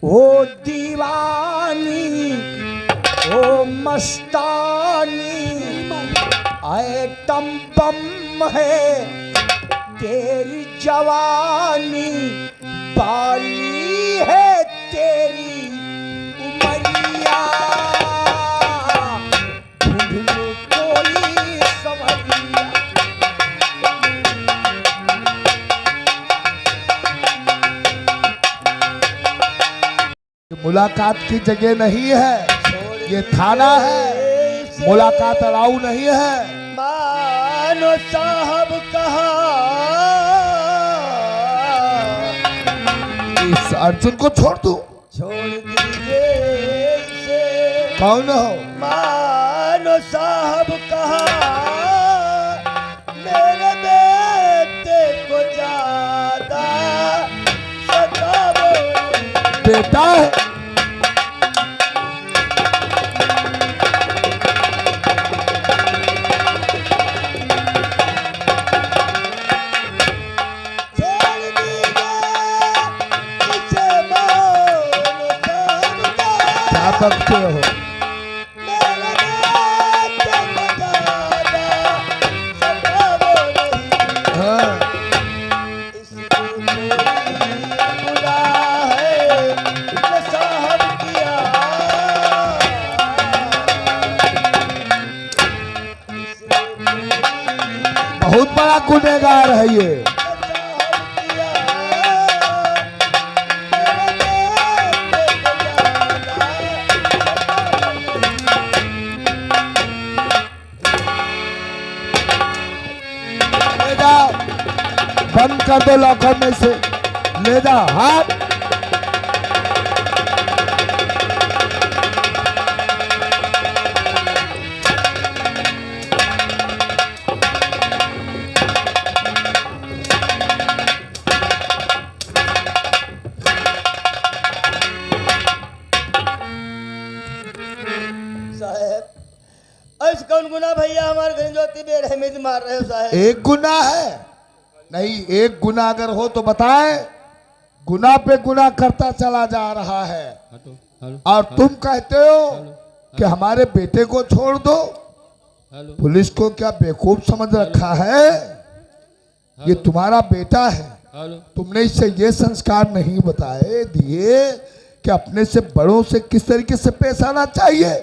ओ दीवानी ओ मस्तानी item bomb है तेरी जवानी, बाली है तेरी उमरिया, ढूंढने कोई समझिया। मुलाकात की जगह नहीं है, ये थाना है, मुलाकात अलाउ नहीं है। मानो साहब कहा इस अर्जुन को छोड़ दूं, छोड़ दीजिए इसे। कौन हो? मानो साहब कहा मेरे बेटे को ज्यादा सताओ। बेटा है सकते हो। हाँ। बहुत बड़ा गुनहगार है ये। बंद कर दो लॉकर में से, ले जा हाथ। साहब ऐसा कौन गुना भैया हमारे घर ज्योति बेरहमी से मार रहे हो साहब? एक गुना है नहीं, एक गुना अगर हो तो बताए। गुना पे गुना करता चला जा रहा है और तुम कहते हो कि हमारे बेटे को छोड़ दो। पुलिस को क्या बेवकूफ समझ रखा है? ये तुम्हारा बेटा है, तुमने इससे ये संस्कार नहीं बताए दिए कि अपने से बड़ों से किस तरीके से पेश आना चाहिए।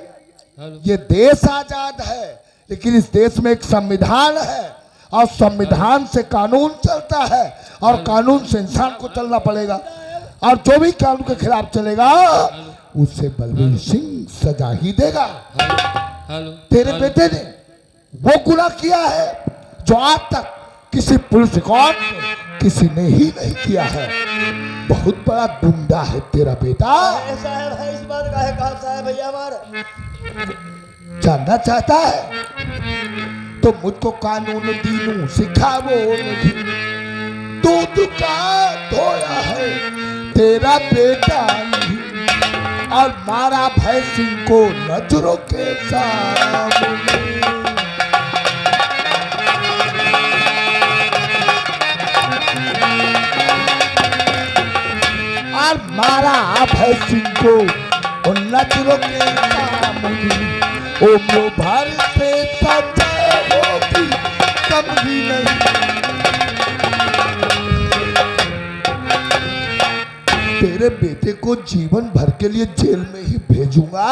ये देश आजाद है, लेकिन इस देश में एक संविधान है और संविधान से कानून चलता है और कानून से इंसान को चलना पड़ेगा। और जो भी कानून के खिलाफ चलेगा उससे बलबीर सिंह सजा ही देगा। तेरे बेटे ने वो गुनाह किया है जो आज तक किसी पुलिस रिकॉर्ड में किसी ने ही नहीं किया है। बहुत बड़ा गुंडा है तेरा बेटा। साहब है इस बात का है कहा साहब भैया हमारा जानना चाहता है तो मुझको कानून दीनू सिखावो नहीं। दूध का धोया है तेरा बेटा नहीं और मारा भय सिंह को नजरों के सामने। और मारा भय सिंह को नजरों के सामने। ओ भर से सजा होगी कम ही नहीं। तेरे बेटे को जीवन भर के लिए जेल में ही भेजूंगा।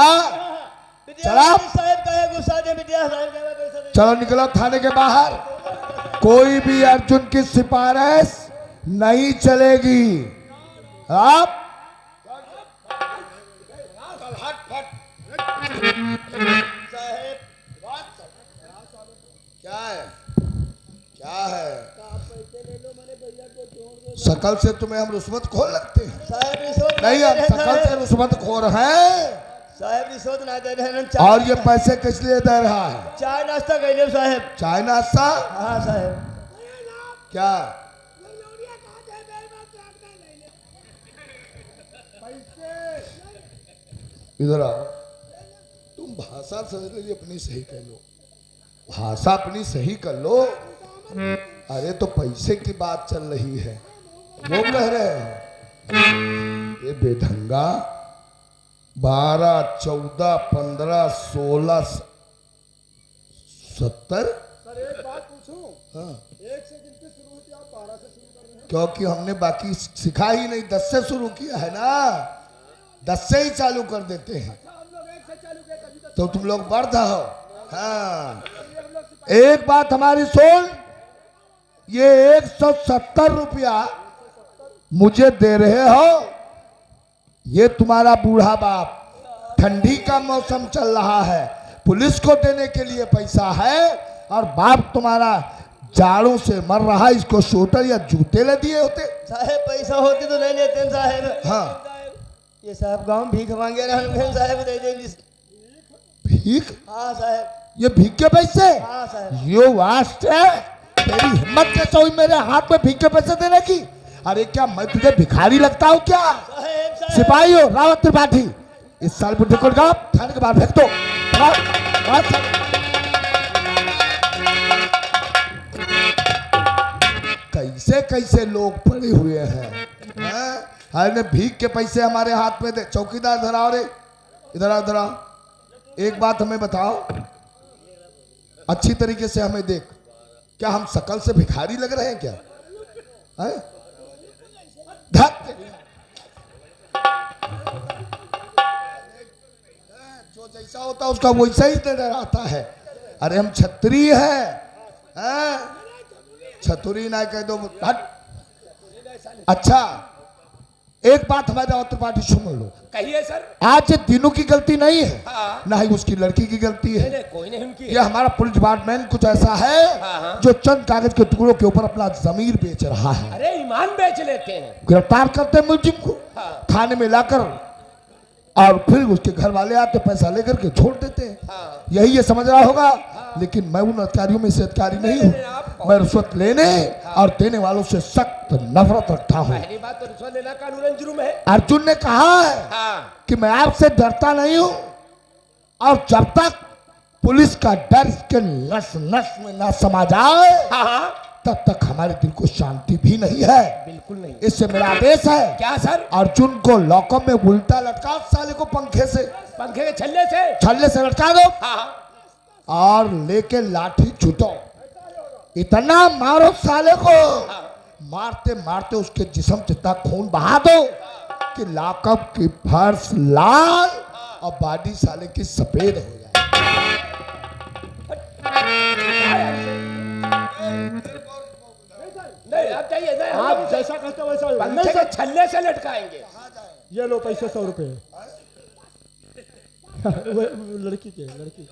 चला चलो निकलो थाने के बाहर। कोई भी अर्जुन की सिफारिश नहीं चलेगी। आप क्या है क्या है? शकल से तुम्हें हम रुस्वत खोर लगते हैं? नहीं, हम शकल से रुस्वत खोर हैं साहब। रिश्वत ना दे रहे हैं। और ये पैसे किस लिए दे रहा है? चाय नाश्ता कर लो साहब। चाय नाश्ता? हाँ साहब। क्या इधर आओ। तुम भाषा समझ लीजिए अपनी सही कर लो, भाषा अपनी सही कर लो। अरे तो पैसे की बात चल रही है, वो कह रहे हैं ये बेढंगा 12, 14, 15, 16, 70। सर एक बात पूछूं? हाँ, 1 से गिनती शुरू होती है, आप 12 से शुरू कर रहे हैं। क्योंकि हमने बाकी सिखा ही नहीं, 10 से शुरू किया है ना, 10 से ही चालू कर देते हैं। हम लोग 1 से चालू किया, तभी तो तुम लोग बढ़ हो। हाँ, एक बात हमारी सुन, ये 170 रुपया मुझे दे रहे हो, ये तुम्हारा बूढ़ा बाप, ठंडी का मौसम चल रहा है, पुलिस को देने के लिए पैसा है, और बाप तुम्हारा जाड़ों से मर रहा, इसको स्वेटर या जूते ले दिए होते। साहब पैसा होती तो नहीं लेते हैं साहब। हाँ, ये साहब गांव में भीख मांगे रहे हैं साहब, दे देंगे। भीख? हाँ साहब, ये भीख के पैसे? हाँ साहब। यो वास्ट है, तेरी हिम्मत कैसे हुई मेरे हाथ में भीख के पैसे देने की? अरे क्या मैं तुझे भिखारी लगता हूँ क्या? साहब सिपाही हो रावत त्रिपाठी, इस साल बुढ़े को लगाओ, थाने के बाहर फेंक दो। कैसे कैसे लोग पड़े हुए हैं, अरे भीख के पैसे हमारे हाथ में दे। चौकीदार इधर आओ रे, इधर आओ, इधर आओ। एक बात हमें बताओ, अच्छी तरीके से हमें देख, क्या हम शकल से भिखारी लग रहे हैं क्या? है? जो जैसा होता है उसका वैसा ही नजर आता है। अरे हम छत्री हैं, छतुरी ना कह दो, हट। अच्छा, एक बात हमारे रावत त्रिपाठी सुन लो। कहिए सर। आज दिनों की गलती नहीं है, हाँ। ना ही उसकी लड़की की गलती है। नहीं, कोई नहीं उनकी। ये हमारा पुलिस डिपार्टमेंट कुछ ऐसा है, हाँ। जो चंद कागज के टुकड़ों के ऊपर अपना जमीर बेच रहा है। अरे ईमान बेच लेते हैं। गिरफ्तार करते हैं मुलजिम को, हाँ। थाने में लाकर, और फिर उसके घर वाले आते पैसा लेकर के छोड़ देते हैं। हाँ। यही ये समझ रहा होगा, लेकिन मैं उन अधिकारियों में से अधिकारी नहीं हूँ। मैं रिश्वत लेने और देने वालों से सख्त नफरत रखता हूँ। पहली बात तो रिश्वत लेना कानूनन जुर्म है। अर्जुन ने कहा है हाँ। कि मैं आपसे डरता नहीं हूं, और जब तक पुलिस का डर इसके नस नस में ना समा जाए, हाँ। तब तक हमारे दिल को शांति भी नहीं है। बिल्कुल नहीं। इससे मेरा आदेश है, क्या सर? अर्जुन को लॉकअप में उल्टा लटका, साले को पंखे से, पंखे के छल्ले से। छल्ले से लटका दो, हाँ। और लेके लाठी छूटो, इतना मारो साले को, मारते मारते उसके जिस्म से इतना खून बहा दो कि लॉकअप की फर्श लाल और बॉडी साले की सफेद हो जाए। नहीं, आप जाइए, नहीं, हम आप लोग जैसा कहते हो वैसा होगा। पंखे नहीं के सर, छल्ले से लटकाएंगे। ये लो पैसे 100 रुपए। वो लड़की के, लड़की के।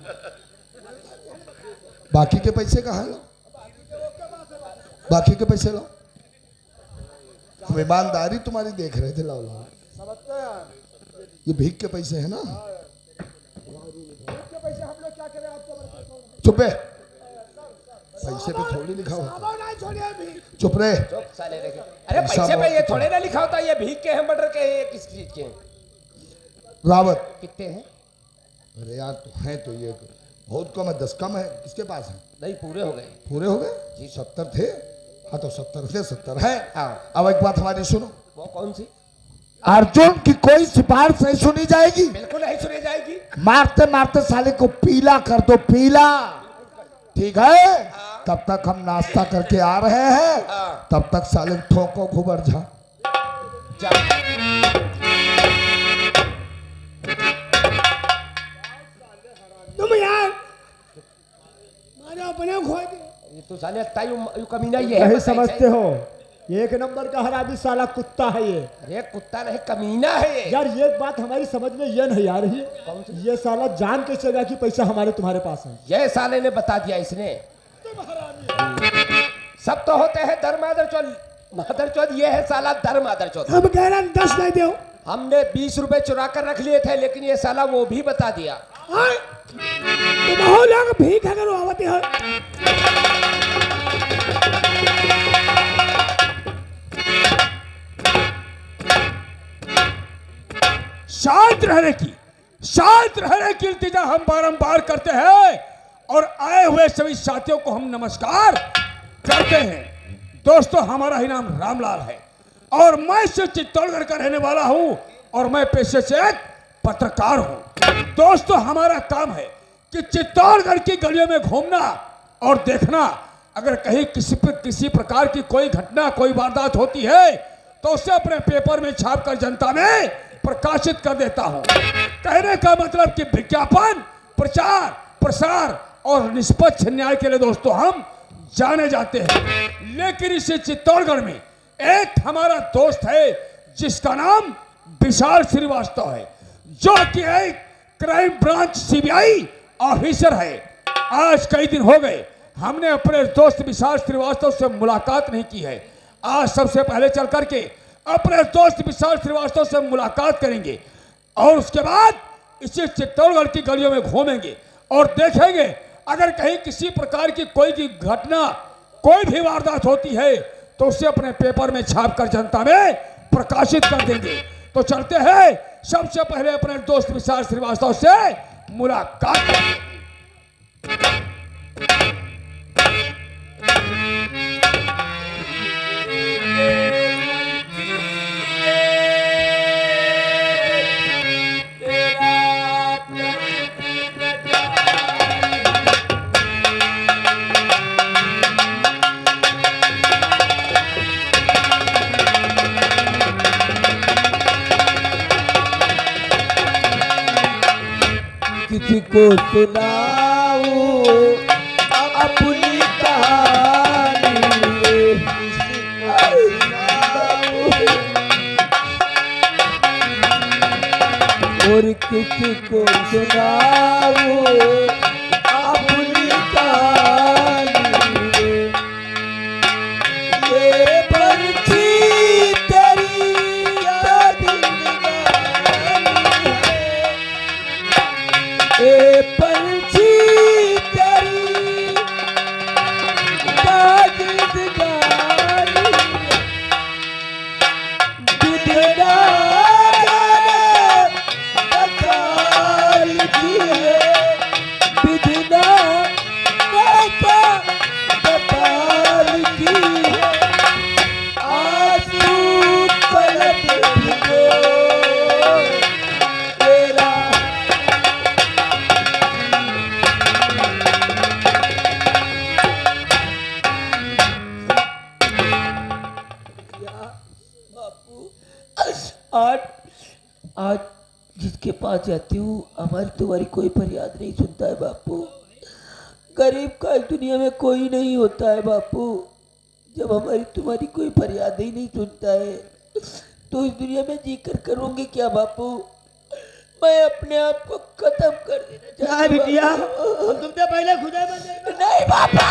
बाकी के पैसे कहाँ लो? बाकी के पैसे लो, हम ईमानदारी तुम्हारी देख रहे थे। लाओ लाओ, समझते हैं? ये भीख के पैसे है ना? इसके पैसे हम लोग क्या करें आपको? चुप है, पैसे पे थोड़ी लिखा होता। नहीं छोड़िए अभी। चुप रहे। चुप साले रखे। अरे पैसा पैसे पे बहुत ये थोड़े ना लिखा होता, ये भीख के हैं, मर्डर के हैं, किस चीज के हैं? रावत, कितने हैं? अरे यार तो है, तो ये बहुत कम है, 10 कम है। किसके पास है? नहीं, पूरे हो गए। पूरे हो गए जी? 70 थे। हाँ, तो 70 थे, 70 है। हाँ। अब एक बात हमारी सुनो, वो कौन सी? अर्जुन की कोई सिफारिश नहीं सुनी जाएगी। बिल्कुल नहीं सुनी जाएगी। मारते मारते साले को पीला कर दो, पीला, ठीक है? तब तक हम नाश्ता करके आ रहे हैं, हाँ। तब तक साले ठोको घुबर जा। जा। तुम यार मारे अपने खो दे। ये तो साले अत्ताई यू कमीना ये है। नहीं बताइए समझते हो, एक नंबर का हरामी साला कुत्ता है ये। अरे कुत्ता नहीं, कमीना है ये। यार ये बात हमारी समझ में ये नहीं आ रही कौन है, सी? ये साला जान कैसे गया कि पैसा हमारे तुम्हारे पास है? ये साले ने बता दिया इसने। सब तो होते हैं दर मादर चौथ, मादर चौथ ये है साला दर मादर चौथ। हम कह रहे हैं 10 नहीं दो। हमने 20 रुपए चुरा कर रख लिए थे, लेकिन ये साला वो भी बता दिया। तुम हो लोग भीख अगर आवते हो। शांत रहने की इल्तिजा हम बारंबार करते हैं, और आए हुए सभी साथियों को हम नमस्कार करते हैं। दोस्तों, हमारा ही नाम रामलाल है, और मैं से चित्तौड़गढ़ का रहने वाला हूं और मैं पेशे से एक पत्रकार हूं। दोस्तों, हमारा काम है कि चित्तौड़गढ़ की गलियों में घूमना और देखना, अगर कहीं किसी प्रकार की कोई घटना, कोई वारदात होती है तो उसे अपने पेपर में छापकर जनता में प्रकाशित कर देता हूं। कहने का मतलब कि विज्ञापन, प्रचार, प्रसार और निष्पक्ष न्याय के लिए दोस्तों हम जाने जाते हैं। लेकिन इसी चित्तौड़गढ़ में एक हमारा दोस्त है जिसका नाम विशाल श्रीवास्तव है, जो कि एक क्राइम ब्रांच सीबीआई ऑफिसर है। आज कई दिन हो गए हमने अपने दोस्त विशाल श्रीवास्तव से मुलाकात नहीं की है। आज सबसे पहले चल करके अपने दोस्त विशाल श्रीवास्तव से मुलाकात करेंगे और उसके बाद इसी चित्तौड़गढ़ की गलियों में घूमेंगे और देखेंगे अगर कहीं किसी प्रकार की कोई भी घटना, कोई भी वारदात होती है तो उसे अपने पेपर में छापकर जनता में प्रकाशित कर देंगे। तो चलते हैं, सबसे पहले अपने दोस्त विशाल श्रीवास्तव से मुलाकात करेंगे। किसी को सुनाऊं अपनी कहानी, और किसी को सुनाऊं अपनी कहानी। ये बरछी तेरी याद ए पंछी तेरी जिंदगानी, बिधना बता लिखी है, बिधना बता लिखी है, आंसू पलट भिगो तेरा। आज जिसके पास जाती हूँ हमारी तुम्हारी कोई फरियाद नहीं सुनता है बापू। गरीब का इस दुनिया में कोई नहीं होता है बापू। जब हमारी तुम्हारी कोई फरियाद ही नहीं सुनता है तो इस दुनिया में जीकर करूँगी क्या बापू। मैं अपने आप को खत्म कर देना चाहती हूँ। बिटिया, हम तुमसे पहले खुदा बन जाएंगे। नहीं बापा,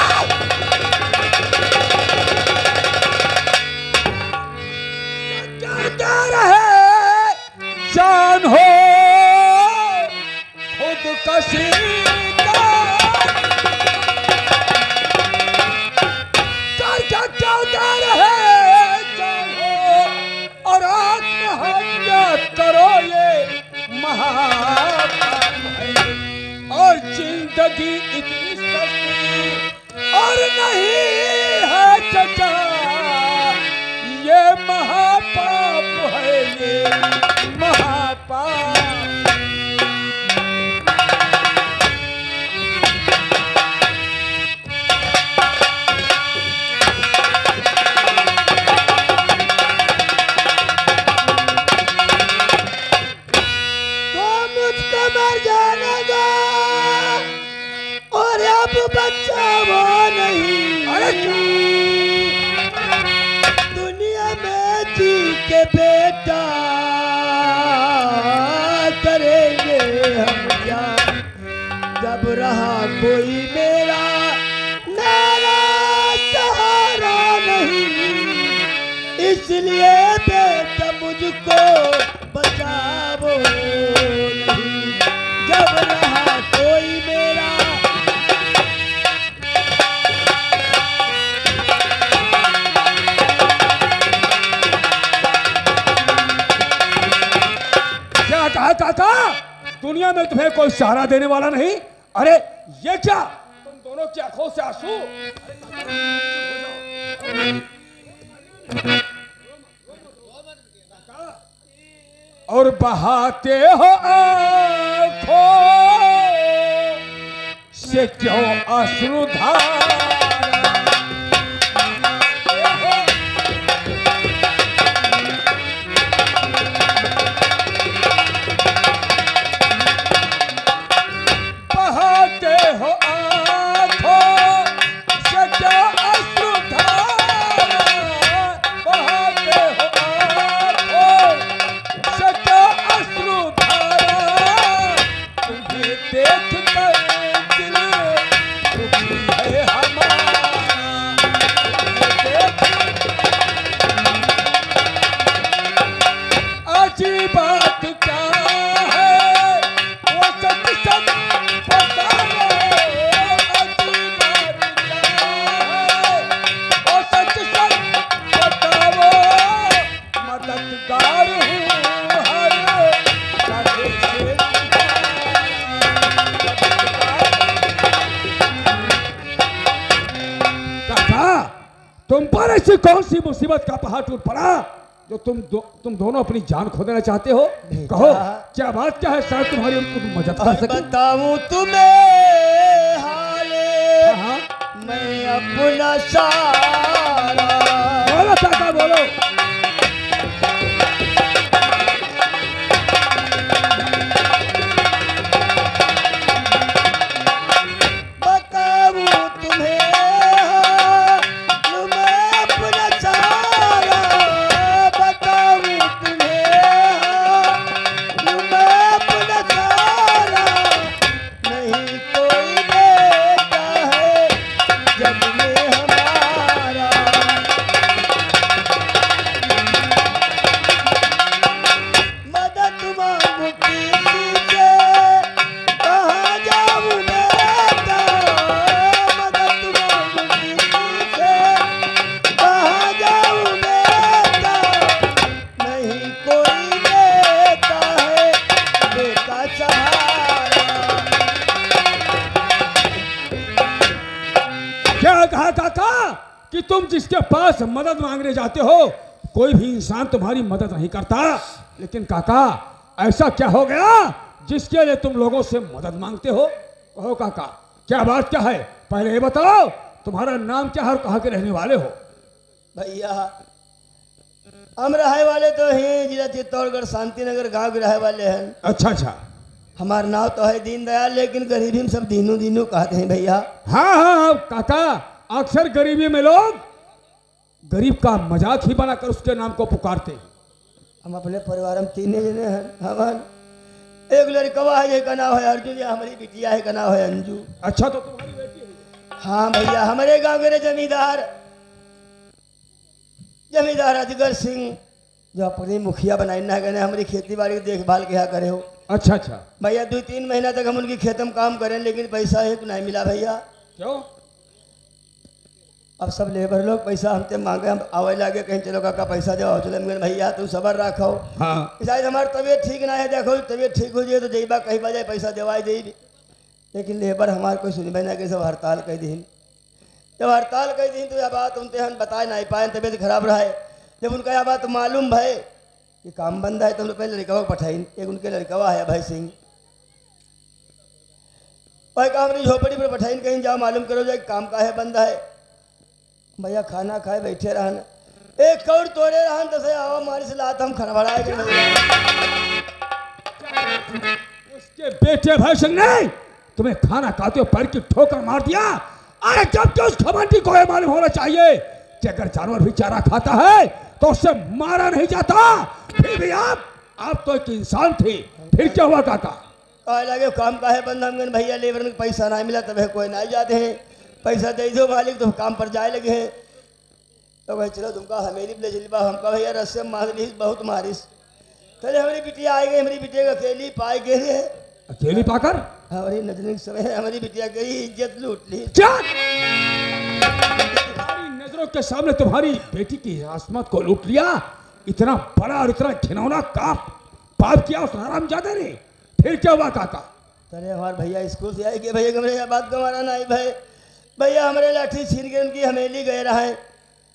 क्या रहे जान हो खुद कशी क्या रहे जान हो और आत्महत्या करो, ये महापाप है। और जिंदगी इतनी सस्ती और नहीं है चचा, ये महापाप है, ये महापाप। तो मुझको मर जाने दो और अब बच्चा वो नहीं। अरे दुनिया में जी के बेटा करेंगे हम क्या, जब रहा कोई मेरा सहारा नहीं। इसलिए बेटा मुझको बचाओ नहीं, जब रहा कोई मेरा। क्या कहा काका, दुनिया में तुम्हें कोई सहारा देने वाला नहीं? अरे ये क्या, तुम दोनों की आंखों से आंसू? और बहाते हो आंखों से क्यों अश्रुधारा। बहाते हो आंखों से क्यों अश्रुधारा, बहाते हो आंखों से क्यों अश्रुधारा। तुम्हें देख कर दिल दुखी है हमारा, अजीब बात क्या है वो सच सच बताओ, अजीब बात क्या है वो सच सच बताओ। मददगार हूँ हर तरह से काका, तुम पर ऐसी कौन सी मुसीबत का पहाड़ टूट पड़ा जो तुम दोनों अपनी जान खो देना चाहते हो? कहो क्या बात क्या है, शायद तुम्हारी उनको मदद कर सके। बताऊं तुम्हें हाले हाँ मैं अपना सारा। बोलो काका बोलो। बताऊं तुम्हें हाल मैं अपना सारा। बताऊं तुम्हें हाल मैं अपना सारा। नहीं कोई देता है जग में हमारा। मदद मांगू किसी से कहाँ जाऊँ बेटा। मदद मांगू किसी से कहाँ जाऊँ बेटा। नहीं कोई देता है बेटा सहारा। क्या कहा काका कि तुम जिसके पास मदद मांगने जाते हो कोई भी इंसान तुम्हारी मदद नहीं करता, लेकिन काका ऐसा क्या हो गया जिसके लिए तुम लोगों से मदद मांगते हो? कहो काका क्या बात क्या है, पहले ये बताओ तुम्हारा नाम क्या है और कहाँ के रहने वाले हो? भैया हम रहे वाले तो हैं जिला चित्तौड़गढ़ शांतिनगर गांव के रहे वाले हैं। अच्छा अच्छा। हमारा नाम तो है दीनदयाल, लेकिन गरीबी में सब दीनू दीनू कहते हैं भैया। हाँ हाँ हाँ काका, अक्सर गरीबी में लोग गरीब का मजाक ही बनाकर उसके नाम को पुकारते हैं। हम अपने परिवार में तीन जने हैं। हमार एक लड़कवा है जिसका नाम है अर्जुन, या हमारी बिटिया है का नाम है अंजू। अच्छा तो तुम्हारी बेटी है? हाँ भैया, हमारे गांव के जमींदार अजगर सिंह जो अपनी मुखिया बनाई ना गए हमारी खेती बाड़ी की देखभाल क्या करे हो। अच्छा अच्छा। भैया 2-3 महीना तक हम उनकी खेत में काम करें, लेकिन पैसा एक नहीं मिला भैया। क्यों? अब सब लेबर लोग पैसा हमसे मांगे, हम आवे लागे कहीं चलो काका पैसा दो, चलो मगर भैया तू सबर रखो। हाँ शायद हमारी तबीयत ठीक ना है, देखो तबीयत ठीक हो जाए तो जईबा कहीं बजाय पैसा देवाई दे। लेकिन लेबर हमारे कोई सुनी ना कि सब हड़ताल कर दी। जब हड़ताल कर दी तो यह बात उनसे हम बताए नहीं पाए, तबीयत खराब रहा है। जब उनका यह बात मालूम भाई कि काम बंद है तो हम लोग पहले लड़कवा को पठाई। एक उनके लड़कवा है भाई सिंह, भाई काम नहीं झोपड़ी पर पठाई, कहीं जाओ मालूम करो जाए काम का है बंद है। भैया खाना खाए बैठे रहन, एक कौड़ तोड़े रहन तो से आओ हमारी से लात हम खाना बढ़ाए के भैया। उसके बेटे भाई सिंह ने तुम्हें खाना खाते हो पैर की ठोकर मार दिया। अरे जब तो उस खमंडी को यह मालूम होना चाहिए कि अगर जानवर भी चारा खाता है तो उससे मारा नहीं जाता। फिर भी आप तो एक इंसान थे, फिर क्या हुआ काका? कहा लगे काम का है बंद, हम भैया लेबर में पैसा नहीं मिला तब कोई नहीं जाते हैं, पैसा दे दो मालिक तो काम पर जाए लगे हैं। तो भाई चलो तुमका हमेरी ले चली बा, हमका भैया रस्से मार ली बहुत मारिश। चले हमारी बिटिया आई गई, हमारी बिटिया को अकेली पाए गए है। अकेली पाकर हमारी नजर के समय हमारी बिटिया की इज्जत लूट ली। तुम्हारी नजरों के सामने तुम्हारी बेटी की आसमत को लूट लिया। इतना बड़ा और इतना घिनौना पाप किया उस हरामजादे ने। फिर क्या हुआ काका? चले हमारे भैया स्कूल से आए कि भैया हमारे बात को मारा नहीं भाई। भैया हमारे लाठी छीन के उनकी हमेली गए रहे।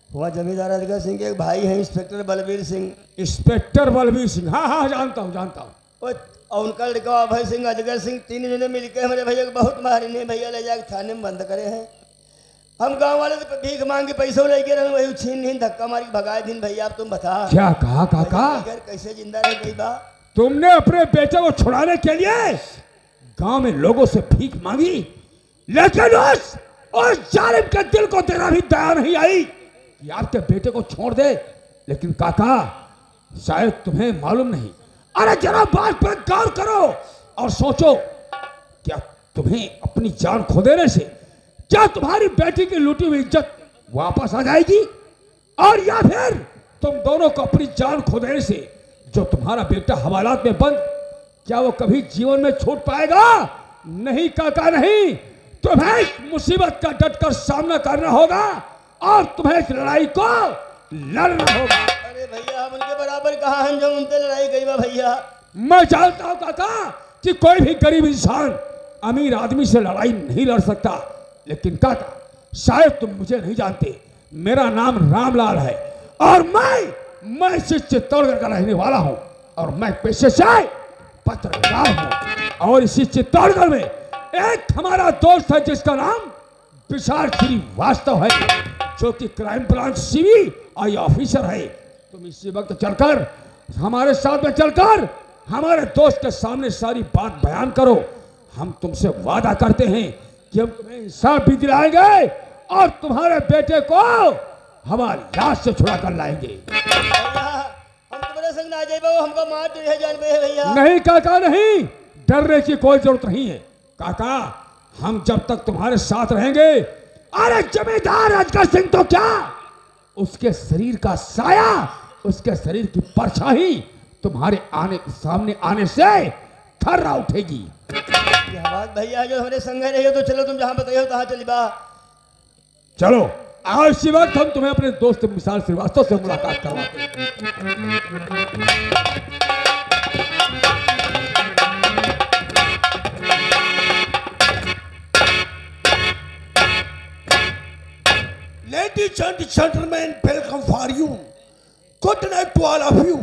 वहाँ जमींदार अजगर सिंह के एक भाई हैं इंस्पेक्टर बलबीर सिंह, इंस्पेक्टर बलबीर सिंह, हाँ हाँ जानता हूँ जानता हूँ। और उनका लड़का अभय सिंह, अजगर सिंह, तीन जने मिलकर हमारे भैया को बहुत मारे ने, भैया ले जाकर थाने में बंद करे हैं। हम गांव वाले से भीख मांग के पैसे लेके रहे, वही छीन नहीं धक्का मार के भगाए दिन। भैया अब तुम बता क्या कहा काका? अगर कैसे जिंदा रह गई बा? तुमने अपने बेटे को छुड़ाने के लिए गांव में लोगों से भीख मांगी, लेकिन उस जालिम के दिल को तेरा भी दया नहीं आई कि आपके बेटे को छोड़ दे। लेकिन काका शायद तुम्हें मालूम नहीं, अरे जरा बात पर गौर करो और सोचो, क्या तुम्हें अपनी जान खो देने से क्या तुम्हारी बेटी की लूटी हुई इज्जत वापस आ जाएगी, और या फिर तुम दोनों को अपनी जान खो देने से जो तुम्हारा बेटा हवालात में बंद, क्या वो कभी जीवन में छूट पाएगा? नहीं काका नहीं, तुम्हें मुसीबत का डटकर सामना करना होगा और तुम्हें इस लड़ाई को लड़ना होगा। अरे भैया हम उनके बराबर कहाँ हैं जो उनसे लड़ाई गई बा भैया? मैं जानता हूं काका कि कोई भी गरीब इंसान अमीर आदमी से लड़ाई नहीं लड़ सकता, लेकिन काका शायद तुम मुझे नहीं जानते, मेरा नाम रामलाल है और मैं इस चित्तौड़गढ़ का रहने वाला हूं और मैं पेशे से पत्रकार हूं। और इसी चित्तौड़गढ़ में एक हमारा दोस्त है जिसका नाम विशाल श्रीवास्तव है, जो कि क्राइम ब्रांच CBI ऑफिसर है। तुम इसी वक्त चलकर हमारे साथ में चलकर हमारे दोस्त के सामने सारी बात बयान करो। हम तुमसे वादा करते हैं कि हम तुम्हें इंसाफ भी दिलाएंगे और तुम्हारे बेटे को हमारी लाश से छुड़ा कर लाएंगे। भैया हम तुम्हारे संग ना जाए वो हमको मार दे जान पे है भैया। नहीं काका नहीं, डरने की कोई जरूरत नहीं है काका, हम जब तक तुम्हारे साथ रहेंगे, अरे जमींदार अजगर सिंह तो क्या, उसके शरीर का साया, उसके शरीर की परछाई तुम्हारे सामने आने से थर्रा उठेगी। यह बात भैया जो हमारे संग रही हो तो चलो तुम जहाँ बताइए तहाँ चली बा। चलो आज इसी वक्त हम तुम्हें अपने दोस्त विशाल श्रीवास्तव से मुलाकात करवाते हैं। Ladies and gentlemen, welcome for you. Good night to all of you.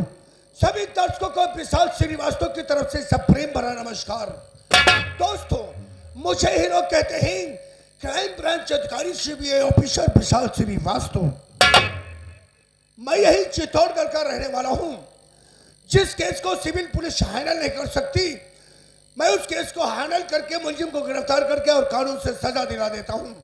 सभी दर्शकों को विशाल श्रीवास्तव की तरफ से सब प्रेम भरा नमस्कार। दोस्तों, मुझे हीरो कहते हैं, क्राइम ब्रांच अधिकारी CBI ऑफिसर विशाल श्रीवास्तव। मैं यही चित्तौड़गढ़ का रहने वाला हूं। जिस केस को सिविल पुलिस हैंडल नहीं कर सकती, मैं उस केस को हैंडल करके मुलजिम को गिरफ्तार करके और कानून से सजा दिला देता हूं।